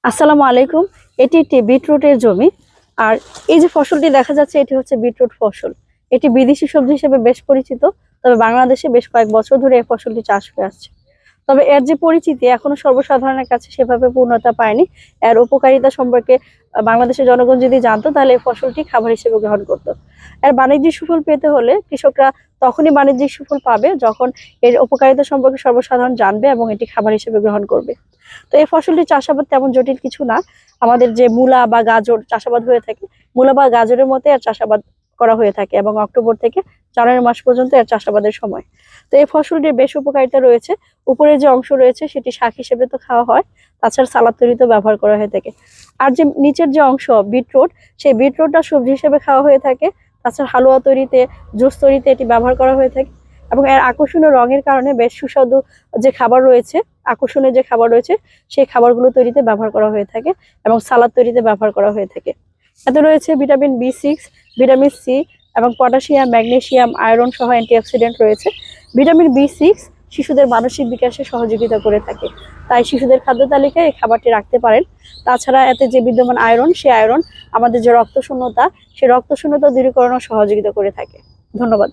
আসসালামু আলাইকুম। এটি একটি বিটরুটের জমি। আর এই যে ফসলটি দেখা যাচ্ছে এটি হচ্ছে বিটরুট ফসল। এটি বিদেশি সবজি হিসেবে বেশ পরিচিত। তবে বাংলাদেশে বেশ কয়েক বছর ধরে এই ফসলটি চাষ হয়ে আসছে। তবে এর যে পরিচিতি এখনো সর্বসাধারণের কাছে সেভাবে পূর্ণতা পায়নি। এর উপকারিতা সম্পর্কে বাংলাদেশের জনগণ যদি জানতো তাহলে এই ফসলটি খাবার হিসেবে গ্রহণ করত। এর বাণিজ্যিক সুফল পেতে হলে কৃষকরা তখনই বাণিজ্যিক সুফল পাবে যখন এর উপকারিতা সম্পর্কে সর্বসাধারণ জানবে এবং এটি খাবার হিসেবে গ্রহণ করবে। তো এই ফসলটি চাষাবাদ তেমন জটিল কিছু না। আমাদের যে মূলা বা গাজর চাষাবাদ হয়ে থাকে, মূলা বা গাজরের মতো এর চাষাবাদ করা হয়ে থাকে এবং অক্টোবর থেকে জানুয়ারি মাস পর্যন্ত এর চাষাবাদের সময়। তো এই ফসলটির বেশ উপকারিতা রয়েছে। উপরে যে অংশ রয়েছে সেটি শাক হিসেবে তো খাওয়া হয়, তাছাড়া সালাদ তৈরিতেও ব্যবহার করা হয়ে থাকে। আর যে নিচের যে অংশ বিটরুট, সেই বিটরুটটা সবজি হিসেবে খাওয়া হয়ে থাকে। তাছাড়া হালুয়া তৈরিতে, জুস তৈরিতে এটি ব্যবহার করা হয়ে থাকে এবং এর আকর্ষণীয় রঙের কারণে বেশ সুস্বাদু যে খাবার রয়েছে, আকর্ষণীয় যে খাবার রয়েছে সেই খাবারগুলো তৈরিতে ব্যবহার করা হয়ে থাকে এবং সালাদ তৈরিতে ব্যবহার করা হয়ে থাকে। এতে রয়েছে ভিটামিন বি6, ভিটামিন সি এবং পটাশিয়াম, ম্যাগনেসিয়াম, আয়রন সহ অ্যান্টিঅক্সিডেন্ট রয়েছে। ভিটামিন বি6 শিশুদের মানসিক বিকাশে সহযোগিতা করে থাকে, তাই শিশুদের খাদ্য তালিকায় এই খাবারটি রাখতে পারেন। তাছাড়া এতে যে বিদ্যমান আয়রন, সেই আয়রন আমাদের যে রক্ত শূন্যতা, সেই রক্ত শূন্যতা দূরীকরণও সহযোগিতা করে থাকে। ধন্যবাদ।